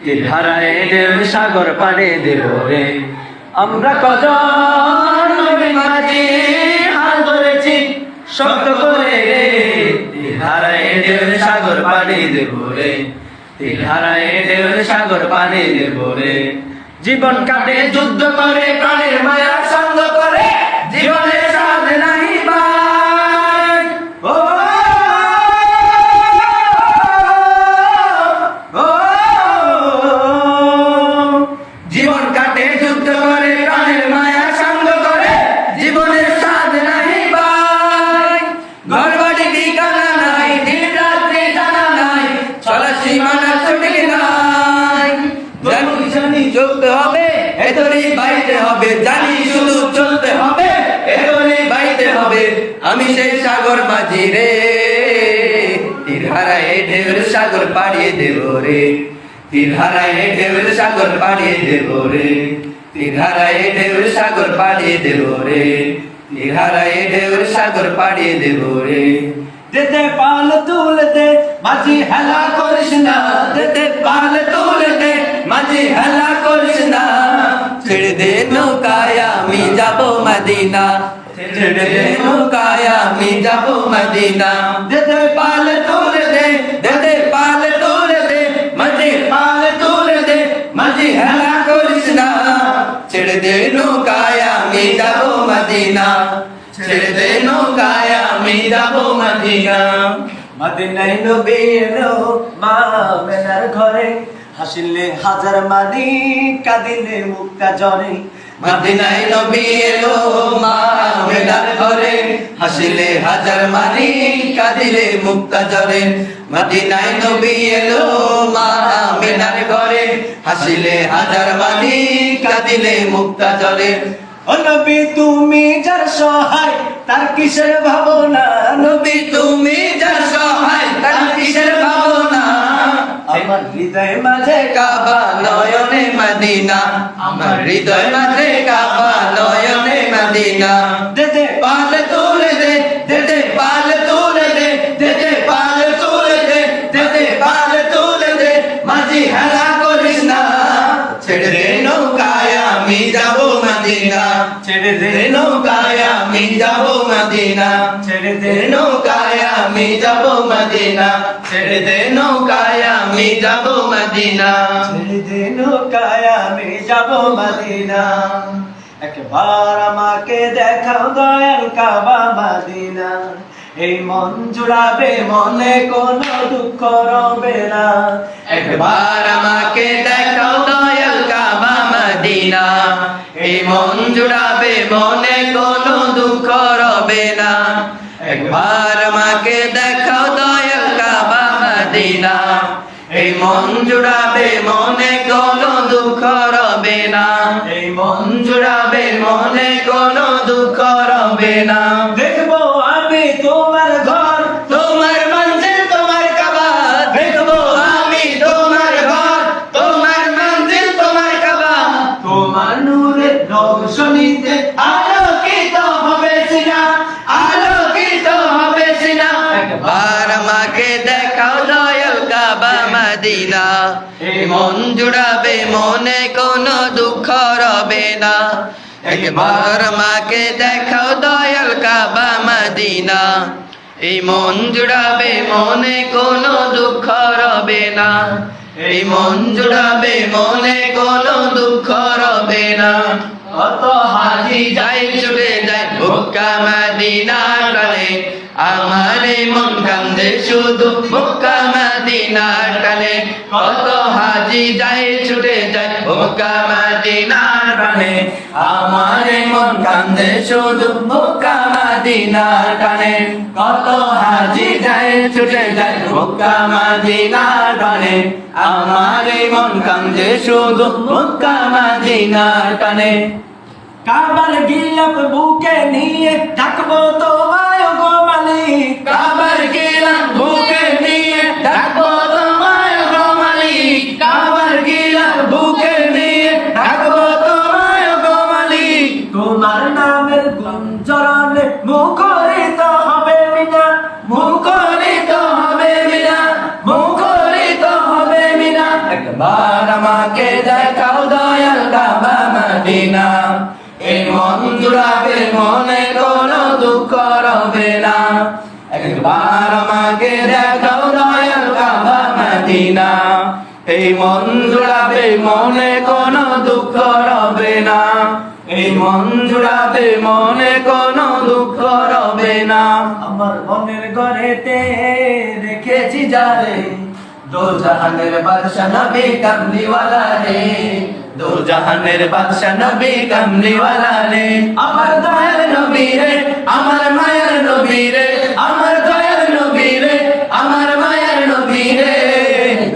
তীরহারায় ঢেউ সাগর পাড়ি দেব রে। আমরা কজন নবীন মাঝি হাল ধরেছি শক্ত করে রে। তীরহারায় ঢেউ সাগর পাড়ি দেব রে। তীরহারায় ঢেউ সাগর পাড়ি দেব রে। জীবন কাটে যুদ্ধ করে প্রাণের মায়া সঙ্গ করে জীবনের স্বাদ নাহি পাই। ও জীবন কাটে যুদ্ধ করে প্রাণের মায়া সঙ্গ করে জীবনের স্বাদ নাহি পাই। ঘর বাড়ি ঠিকানা নাই দিন রাত্রি জানা নাই চলা সীমানা ছুটি নাই। জানি চলতে হবে এতরি বাইতে হবে জানি শুধু চলতে হবে এতরি বাইতে হবে। আমি সেই সাগর মাঝি রে। তীরহারায় ঢেউর সাগর পাড়িয়ে দেব রে। তীরহারায় ঢেউর সাগর পাড়িয়ে দেব রে। তীরহারায় ঢেউর সাগর পাড়িয়ে দেব রে। তীরহারায় ঢেউর সাগর পাড়িয়ে দেব রে। যেতে পাল তুলে দে মাঝি হেলা করিস না। যেতে পাল তুলে দে মাঝি হেলা করিস না। ছেড়ে দে নৌকায় আমি যাব মদিনা। ছেড়ে দে নৌকায় আমি যাব মদিনা। যেতে পাল তুলে দে যেতে পাল তুলে দে মাঝি পাল তুলে দে মাঝি হেলা করিস না। ছেড়ে দে নৌকায় আমি যাব মদিনা। ছেড়ে দে নৌকায় আমি যাব মদিনা। মদিনায় নবী এলো মা আমেনার ঘরে হাসিলে হাজার মানি কাঁদিলে মুক্তা জরে। মদিনায় নবী এলো মা আমেনার ঘরে হাসিলে হাজার মানি কাঁদিলে মুক্তা জরে। মদিনায় নবী এলো মা আমেনার ঘরে হাসিলে হাজার মানি কাঁদিলে মুক্তা জরে। ও নবী তুমি যার সহায় তার কিসের ভাবনা। নবী তুমি যার সহায় তার কিসের ভাবনা। আমার হৃদয় মাঝে কাবা নয়নে মদিনা। আমার হৃদয় মাঝে কাবা নয়নে মদিনা। যেতে পাল তুলে দে যেতে পাল তুলে দে যেতে পাল তুলে দে যেতে পাল তুলে দে মাঝি হেলা করিস না। ছেড়ে দে নৌকায় আমি যাব মদিনা। ছেড়ে দে নৌকায় আমি যাব মদিনা। ছেড়ে দে নৌকায় আমি যাব মদিনা। ছেড়ে দে নৌকায় আমি যাব মদিনা। ছেড়ে দে নৌকায় আমি যাব মদিনা। একবার আমাকে দেখাও দয়াল কাবা মদিনা। এই মন জুড়াবে মনে কোনো দুঃখ রবে না। একবার আমাকে দেখাও দয়াল কাবা মদিনা। এই মন জুড়াবে মনে কোনো দুঃখ রবে না। একবার আমাকে দেখাও দয়াল কাবা মদিনা। এই মন জুড়াবে মনে কোনো দুঃখ রবে না। এই মন জুড়াবে মনে কোনো দুঃখ রবে না। দেখবো আমি তোমার ঘর তোমার মঞ্জিল তোমার কাবা। দেখবো আমি তোমার ঘর তোমার মঞ্জিল তোমার কাবা। তোমার নূরের রোশনীতে আলোকিত হবে সিনা। আলোকিত হবে সিনা। একবার আমাকে দেখাও দয়াল কাবা মদিনা। এই মন জুড়াবে মনে কোনো দুঃখ রবে না। একবার আমাকে দেখাও দয়াল কাবা মদিনা। এই মন জুড়াবে মনে কোনো দুঃখ রবে না। এই মন জুড়াবে মনে কোনো দুঃখ রবে না। কত হাজি যাই ছুটে যায় মক্কা মদিনার টানে। আমার এই মন কান্দে শুধু মক্কা মদিনার টানে। কত হাজি যাই ছুটে যায় মক্কা মদিনার টানে। আমার এই মন কান্দে শুধু মক্কা মদিনার টানে। কত হাজি যাই ছুটে যায় মক্কা মদিনার টানে। আমার এই মন কান্দে শুধু মক্কা মদিনার টানে। কাবার গিলাফ বুকে নিয়ে ডাকবো তোমায় গো মালিক। কাবার গিলাফ বুকে নিয়ে ডাকবো তোমায় গো মালিক। কাবার গিলাফ বুকে নিয়ে ডাকবো তোমায় গো মালিক। তোমার নামের গুঞ্জরণে মুখরিত হবে মিনা। মুখরিত হবে মিনা। মুখরিত হবে মিনা। একবার আমাকে দেখাও দয়াল কাবা মদিনা, এই মন জুড়াবে মনে কোনো দুঃখ রবে না। একবার আমাকে দেখাও দয়াল কাবা মদিনা, এই মন জুড়াবে মনে কোনো দুঃখ রবে না। এই মন জুড়াবে মনে কোনো দুঃখ রবে না। আমার মনের ঘরেতে রেখেছি যারে, দো জাহানের বাদশা নবী কামলিওয়ালা রে, দো জাহানের বাদশা নবী কামলিওয়ালা রে। আমার দয়ার নবী রে, আমার মায়ের নবী রে, আমার দয়ার নবী রে, আমার মায়ের নবী রে।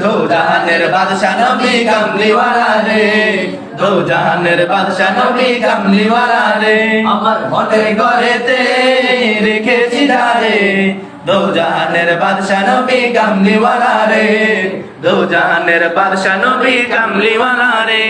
দো জাহানের বাদশা নবী কামলিওয়ালা রে, দো জাহানের বাদশা নবী কামলিওয়ালা রে। আমার মনের ঘরেতে রেখেছি যারে, দো জাহানের বাদশা নবী কামলিওয়ালা রে, দো জাহানের বাদশা নবী কামলিওয়ালা রে।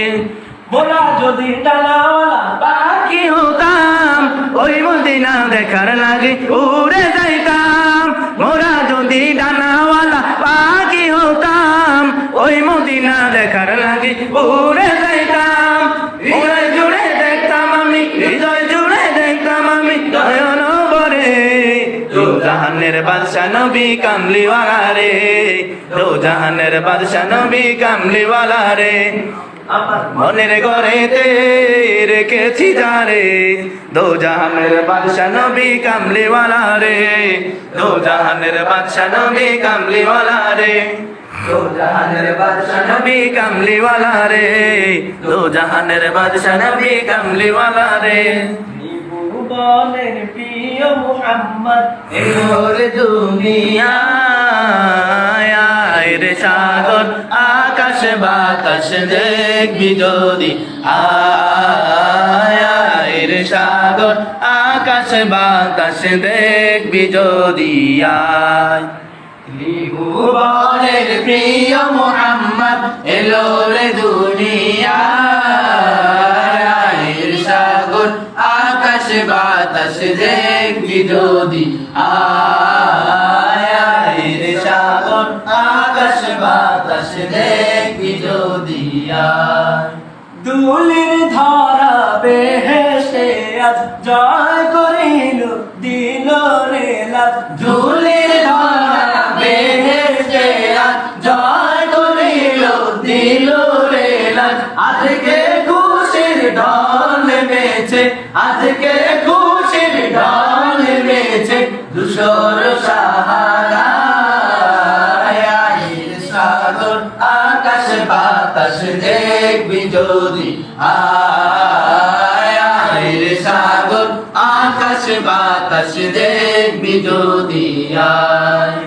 মোরা যদি ডানাওয়ালা পাখি হতাম, ওই মদিনা দেখার লাগে উড়ে যাইতাম। মোরা যদি ডানাওয়ালা পাখি হতাম, ওই মদিনা দেখার লাগে উড়ে যাইতাম। হৃদয় জুড়ে দেখতাম আমি, হৃদয় জুড়ে দেখতাম আমি নয়ন ভরে। দো জাহানের বাদশা নবী কামলিওয়ালা রে, দো জাহানের বাদশা নবী কামলিওয়ালা রে। আমার মনের ঘরেতে রেখেছি যারে, দো জাহানের বাদশা নবী কামলিওয়ালা রে, দো জাহানের বাদশা নবী কামলিওয়ালা রে। দো জাহানের বাদশা নবী কামলিওয়ালা রে, দো জাহানের বাদশা নবী কামলিওয়ালা রে। ভুবনের প্রিয় মুহাম্মদ এলোর দুনিয়ায় রে সাগর আকাশ বাতাস দেখবি যদি, আয় রে সাগর আকাশ বাতাস দেখবি যদি আয়। ভুবনের প্রিয় মুহাম্মদ এলোর দুনিয়ায় রে সাগর আকাশ বাতাস দেখবি যদি, আয় রে সাগর আকাশ বাতাস দেখবি যদি আয়। দুলির ধরা বেহেশে আজ জয় করিল দিল রে লাজ। ধুলির ধরা বেহেশতে আজ জয় করিল দিল রে লাজ। আজকে খুশির ঢল নেমেছে, আজকে খুশির ঢল নেমেছে ধূসর সাহারায়। সাগর আকাশ বাতাস দেখবি যদি, আয় রে সাগর আকাশ বাতাস দেখবি যদি আয়।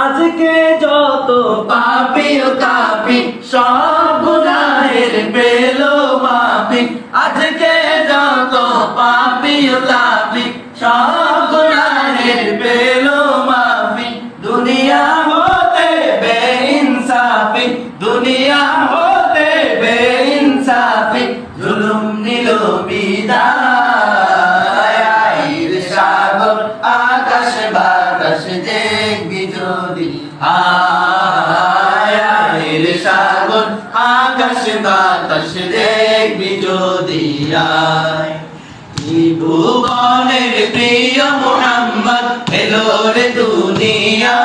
আজকে যত পাপি ও তাপি সব গুনাহের পেলো মাফি, আজকে যত পাপি ও তাপি সব গুনাহের পেলো মাফি। দুনিয়া হতে বেইনসাফি, দুনিয়া হতে বেইনসাফি জুলুম নিল বিদায়। রে সাগর আকাশ বাতাস দেখবি যদি, আয় রে সাগর আকাশ বাতাস দেখবি যদি আয়। ভুবনের প্রিয় মুহাম্মদ এলো রে দুনিয়ায়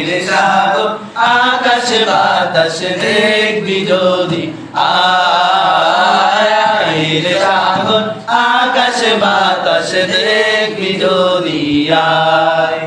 রে সাগর আকাশ বাতাস দেখবি যদি, আয় রে সাগর আকাশ বাতাস দেখবি যদি আয়।